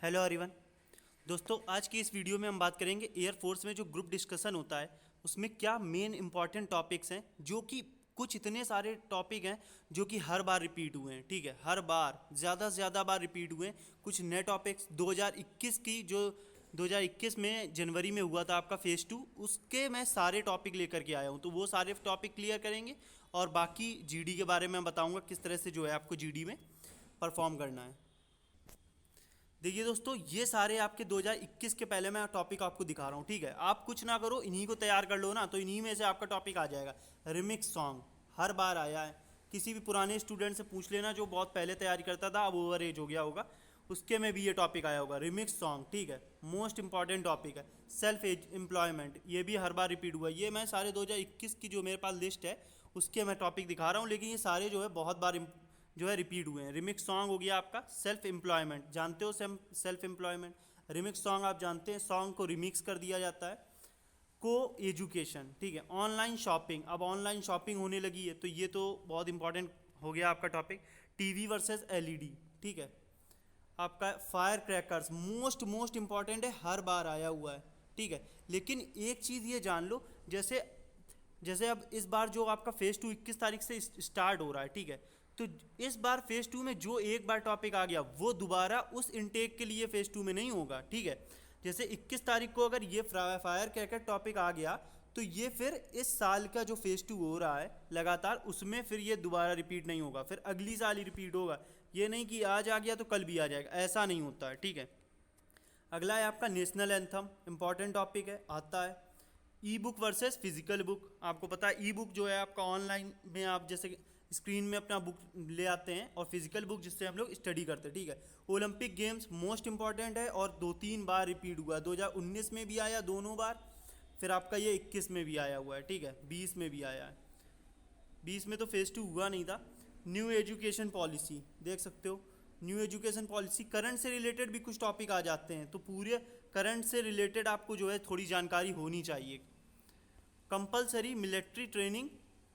Hello everyone. दोस्तों, आज की इस वीडियो में हम बात करेंगे एयरफोर्स में जो ग्रुप डिस्कशन होता है उसमें क्या मेन इंपॉर्टेंट टॉपिक्स हैं, जो कि कुछ इतने सारे टॉपिक हैं जो कि हर बार रिपीट हुए हैं। ठीक है, हर बार ज़्यादा से ज़्यादा बार रिपीट हुए हैं। कुछ नए टॉपिक्स 2021 की जो 2021 में जनवरी में हुआ था आपका फेज़ 2, उसके मैं सारे टॉपिक लेकर के आया हूँ, तो वो सारे टॉपिक क्लियर करेंगे। और बाकी जीडी के बारे में बताऊँगा किस तरह से जो है आपको जीडी में परफॉर्म करना है। देखिए दोस्तों, ये सारे आपके 2021 के पहले मैं टॉपिक आपको दिखा रहा हूँ। ठीक है, आप कुछ ना करो, इन्हीं को तैयार कर लो ना, तो इन्हीं में से आपका टॉपिक आ जाएगा। रिमिक्स सॉन्ग हर बार आया है। किसी भी पुराने स्टूडेंट से पूछ लेना जो बहुत पहले तैयारी करता था, अब ओवर एज हो गया होगा, उसके में भी ये टॉपिक आया होगा, रिमिक्स सॉन्ग। ठीक है, मोस्ट इंपॉर्टेंट टॉपिक है। सेल्फ एम्प्लॉयमेंट, ये भी हर बार रिपीट हुआ है। ये मैं सारे 2021 की जो मेरे पास लिस्ट है उसके मैं टॉपिक दिखा रहा हूँ, लेकिन ये सारे जो है बहुत बार जो है रिपीट हुए हैं। रिमिक्स सॉन्ग हो गया आपका। सेल्फ एम्प्लॉयमेंट जानते हो, सेल्फ एम्प्लॉयमेंट। रिमिक्स सॉन्ग आप जानते हैं, सॉन्ग को रिमिक्स कर दिया जाता है। को एजुकेशन, ठीक है। ऑनलाइन शॉपिंग, अब ऑनलाइन शॉपिंग होने लगी है, तो ये तो बहुत इंपॉर्टेंट हो गया आपका टॉपिक। टीवी वर्सेस एलईडी, ठीक है। आपका fire crackers most most important है, हर बार आया हुआ है। ठीक है, लेकिन एक चीज़ ये जान लो, जैसे जैसे अब इस बार जो आपका फेज़ 2 21 तारीख से स्टार्ट हो रहा है, ठीक है। तो इस बार फेज़ 2 में जो एक बार टॉपिक आ गया वो दोबारा उस इनटेक के लिए फेज़ 2 में नहीं होगा। ठीक है, जैसे 21 तारीख को अगर ये फायर क्रैकर टॉपिक आ गया, तो ये फिर इस साल का जो फेज़ 2 हो रहा है लगातार, उसमें फिर ये दोबारा रिपीट नहीं होगा, फिर अगली साल ही रिपीट होगा। ये नहीं कि आज आ गया तो कल भी आ जाएगा, ऐसा नहीं होता है। ठीक है, अगला है आपका नेशनल एंथम, इंपॉर्टेंट टॉपिक है, आता है। ई बुक वर्सेस फिजिकल बुक, आपको पता है ई बुक जो है आपका ऑनलाइन में आप जैसे स्क्रीन में अपना बुक ले आते हैं, और फिजिकल बुक जिससे हम लोग स्टडी करते हैं। ठीक है, ओलंपिक गेम्स मोस्ट इंपॉर्टेंट है और 2-3 बार रिपीट हुआ है। 2019 में भी आया दोनों बार, फिर आपका ये 21 में भी आया हुआ है। ठीक है, 20 में भी आया है। 20 में तो फेज़ 2 हुआ नहीं था। न्यू एजुकेशन पॉलिसी देख सकते हो। न्यू एजुकेशन पॉलिसी, करंट से रिलेटेड भी कुछ टॉपिक आ जाते हैं, तो पूरे करंट से रिलेटेड आपको जो है थोड़ी जानकारी होनी चाहिए। कंपलसरी मिलिट्री ट्रेनिंग,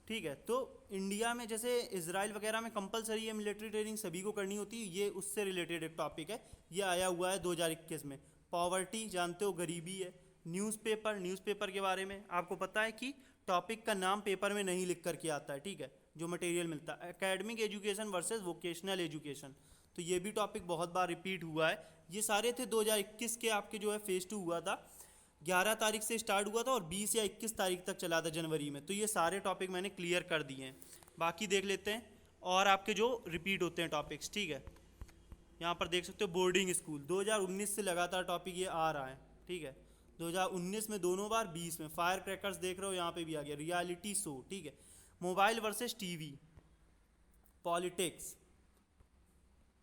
ठीक है। तो इंडिया में जैसे इजराइल वगैरह में कंपलसरी है मिलिट्री ट्रेनिंग, सभी को करनी होती है, ये उससे रिलेटेड एक टॉपिक है। ये आया हुआ है 2021 में। पॉवर्टी जानते हो, गरीबी है। न्यूज़पेपर, न्यूज़पेपर के बारे में आपको पता है कि टॉपिक का नाम पेपर में नहीं लिख करके आता है। ठीक है, जो मटेरियल मिलता है। Academic education versus vocational education, तो ये भी टॉपिक बहुत बार रिपीट हुआ है। ये सारे थे 2021 के आपके जो है फेज़ 2 हुआ था, 11 तारीख से स्टार्ट हुआ था और 20 या 21 तारीख तक चला था जनवरी में। तो ये सारे टॉपिक मैंने क्लियर कर दिए हैं। बाकी देख लेते हैं और आपके जो रिपीट होते हैं टॉपिक्स। ठीक है, यहाँ पर देख सकते हो बोर्डिंग स्कूल, 2019 से लगातार टॉपिक ये आ रहा है। ठीक है, 2019 में दोनों बार, 20 में। फायर क्रैकर्स देख रहे हो, यहाँ पे भी आ गया। रियलिटी शो, ठीक है। मोबाइल वर्सेस टीवी, पॉलिटिक्स,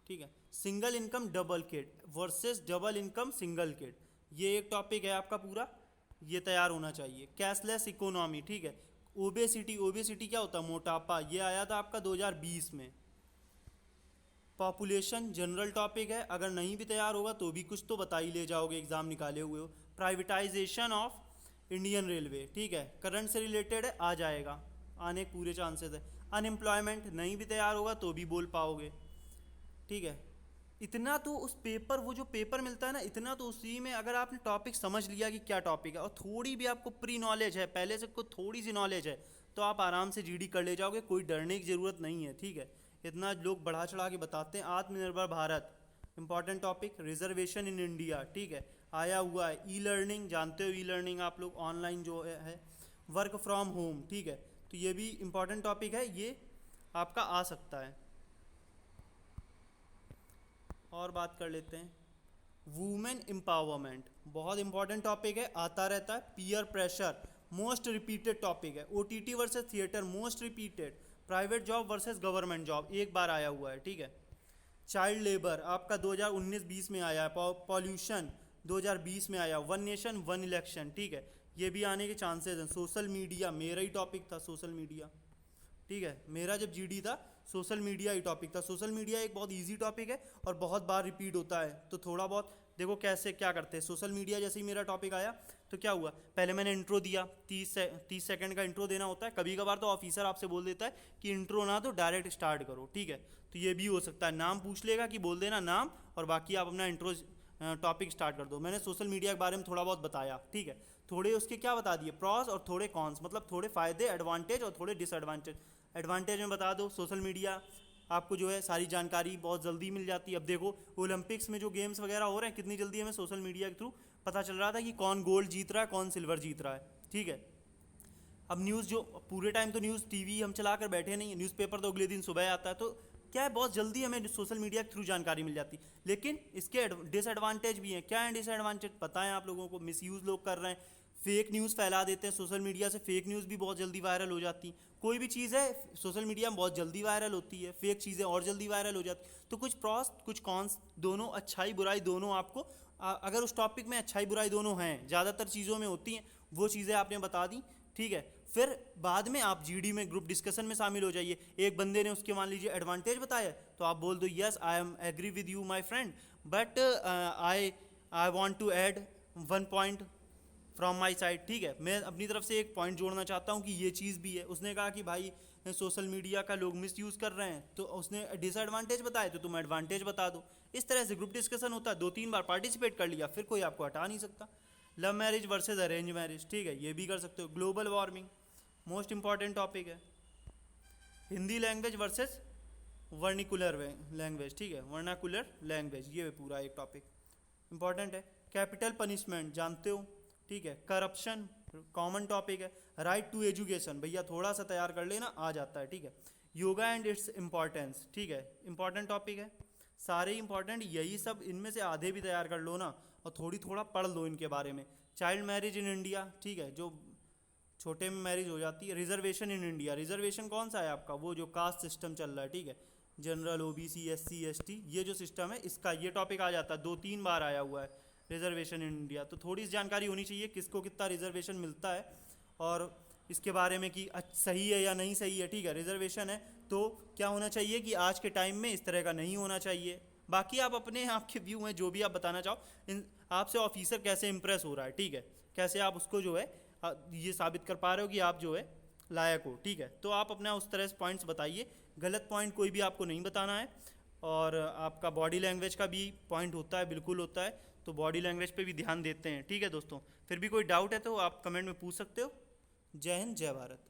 ठीक है। Single income double kid versus double income single kid, ये एक टॉपिक है आपका पूरा, ये तैयार होना चाहिए। कैशलेस इकोनॉमी, ठीक है। ओबेसिटी, ओबेसिटी क्या होता है, मोटापा, ये आया था आपका 2020 में। पॉपुलेशन जनरल टॉपिक है, अगर नहीं भी तैयार होगा तो भी कुछ तो बता ही ले जाओगे, एग्जाम निकाले हुए हो। प्राइवेटाइजेशन ऑफ इंडियन रेलवे, ठीक है, करंट से रिलेटेड है, आ जाएगा, आने के पूरे चांसेस है। अनएम्प्लॉयमेंट, नहीं भी तैयार होगा तो भी बोल पाओगे। ठीक है, इतना तो उस पेपर, वो जो पेपर मिलता है ना, इतना तो उसी में अगर आपने टॉपिक समझ लिया कि क्या टॉपिक है, और थोड़ी भी आपको प्री नॉलेज है, पहले से कोई थोड़ी सी नॉलेज है, तो आप आराम से जीडी कर ले जाओगे, कोई डरने की ज़रूरत नहीं है। ठीक है, इतना लोग बढ़ा चढ़ा के बताते हैं। आत्मनिर्भर Bharat, important topic. Reservation in India, ठीक है, आया हुआ है। ई लर्निंग जानते हो, ई लर्निंग आप लोग ऑनलाइन जो है। वर्क फ्रॉम होम, ठीक है, तो ये भी इंपॉर्टेंट टॉपिक है, ये आपका आ सकता है। और बात कर लेते हैं वुमेन एम्पावरमेंट, बहुत इंपॉर्टेंट टॉपिक है, आता रहता है। Peer pressure, most repeated topic है। OTT versus theatre, most repeated. Private job versus government job, एक बार आया हुआ है। ठीक है, चाइल्ड लेबर आपका 2019-20 में आया है। पॉल्यूशन 2020 में आया। वन नेशन वन इलेक्शन, ठीक है, ये भी आने के चांसेस हैं। सोशल मीडिया, मेरा ही टॉपिक था सोशल मीडिया। ठीक है, मेरा जब जीडी था सोशल मीडिया ही टॉपिक था। सोशल मीडिया एक बहुत इजी टॉपिक है और बहुत बार रिपीट होता है, तो थोड़ा बहुत देखो कैसे क्या करते हैं। सोशल मीडिया जैसे ही मेरा टॉपिक आया तो क्या हुआ, पहले मैंने इंट्रो दिया, 30 सेकंड का इंट्रो देना होता है। कभी कभार तो ऑफिसर आपसे बोल देता है कि इंट्रो ना दो, डायरेक्ट स्टार्ट करो। ठीक है, तो ये भी हो सकता है, नाम पूछ लेगा कि बोल देना नाम, और बाकी आप अपना इंट्रो टॉपिक स्टार्ट कर दो। मैंने सोशल मीडिया के बारे में थोड़ा बहुत बताया, ठीक है, थोड़े उसके क्या बता दिए, प्रॉस और थोड़े कॉन्स, मतलब थोड़े फ़ायदे, एडवांटेज और थोड़े डिसएडवांटेज। एडवांटेज में बता दो, सोशल मीडिया आपको जो है सारी जानकारी बहुत जल्दी मिल जाती है। अब देखो ओलंपिक्स में जो गेम्स वगैरह हो रहे हैं, कितनी जल्दी हमें सोशल मीडिया के थ्रू पता चल रहा था कि कौन गोल्ड जीत रहा है, कौन सिल्वर जीत रहा है, ठीक है। अब न्यूज़ जो पूरे टाइम तो न्यूज़ टीवी हम चला कर बैठे नहीं, न्यूज़पेपर तो अगले दिन सुबह आता है, तो क्या है बहुत जल्दी हमें सोशल मीडिया के थ्रू जानकारी मिल जाती। लेकिन इसके डिसएडवांटेज भी हैं। क्या है डिसएडवांटेज पता है आप लोगों को? मिसयूज़ लोग कर रहे हैं, फेक न्यूज़ फैला देते हैं सोशल मीडिया से, फेक न्यूज़ भी बहुत जल्दी वायरल हो जाती। कोई भी चीज़ है सोशल मीडिया में बहुत जल्दी वायरल होती है, फेक चीज़ें और जल्दी वायरल हो जाती। तो कुछ प्रॉस कुछ कॉन्स, दोनों अच्छाई बुराई दोनों आपको अगर उस टॉपिक में अच्छाई बुराई दोनों हैं, ज़्यादातर चीज़ों में होती हैं, वो चीज़ें आपने बता दी, ठीक है। फिर बाद में आप जीडी में ग्रुप डिस्कशन में शामिल हो जाइए। एक बंदे ने उसके मान लीजिए एडवांटेज बताया, तो आप बोल दो yes I am agree with you my friend, but I want to add one point from my side, ठीक है, मैं अपनी तरफ से एक पॉइंट जोड़ना चाहता हूँ कि ये चीज़ भी है। उसने कहा कि भाई सोशल मीडिया का लोग मिस यूज़ कर रहे हैं, तो उसने डिसएडवांटेज बताए तो तुम एडवांटेज बता दो। इस तरह से ग्रुप डिस्कशन होता है। 2-3 बार पार्टिसिपेट कर लिया, फिर कोई आपको हटा नहीं सकता। Love marriage versus arranged marriage, ठीक है, ये भी कर सकते हो। Global warming most important topic है। Hindi language versus vernacular language, ठीक है, वर्नाकुलर लैंग्वेज, ये पूरा एक टॉपिक इंपॉर्टेंट है। कैपिटल पनिशमेंट जानते हो, ठीक है। करप्शन कॉमन टॉपिक है। राइट टू एजुकेशन भैया थोड़ा सा तैयार कर लेना, आ जाता है, ठीक है। योगा एंड इट्स इम्पॉर्टेंस, ठीक है, इंपॉर्टेंट टॉपिक है। सारे इंपॉर्टेंट, यही सब इनमें से आधे भी तैयार कर लो ना, और थोड़ा पढ़ लो इनके बारे में। चाइल्ड मैरिज इन इंडिया, ठीक है, जो छोटे में मैरिज हो जाती है। रिजर्वेशन इन इंडिया, रिजर्वेशन कौन सा है आपका? वो जो कास्ट सिस्टम चल रहा है, ठीक है, जनरल, ओबीसी, एससी, एसटी, ये जो सिस्टम है इसका ये टॉपिक आ जाता है, 2-3 बार आया हुआ है रिजर्वेशन इन इंडिया। तो थोड़ी सी जानकारी होनी चाहिए किसको कितना रिजर्वेशन मिलता है, और इसके बारे में कि सही है या नहीं सही है, ठीक है। रिजर्वेशन है तो क्या होना चाहिए कि आज के टाइम में इस तरह का नहीं होना चाहिए। बाकी आप अपने आपके व्यू हैं जो भी आप बताना चाहो, आपसे ऑफिसर कैसे इंप्रेस हो रहा है, ठीक है, कैसे आप उसको जो है ये साबित कर पा रहे हो कि आप जो है लायक हो, ठीक है। तो आप अपना उस तरह से पॉइंट्स बताइए, गलत पॉइंट कोई भी आपको नहीं बताना है। और आपका बॉडी लैंग्वेज का भी पॉइंट होता है, बिल्कुल होता है, तो बॉडी लैंग्वेज पे भी ध्यान देते हैं, ठीक है दोस्तों। फिर भी कोई डाउट है तो आप कमेंट में पूछ सकते हो। जय हिंद, जय भारत।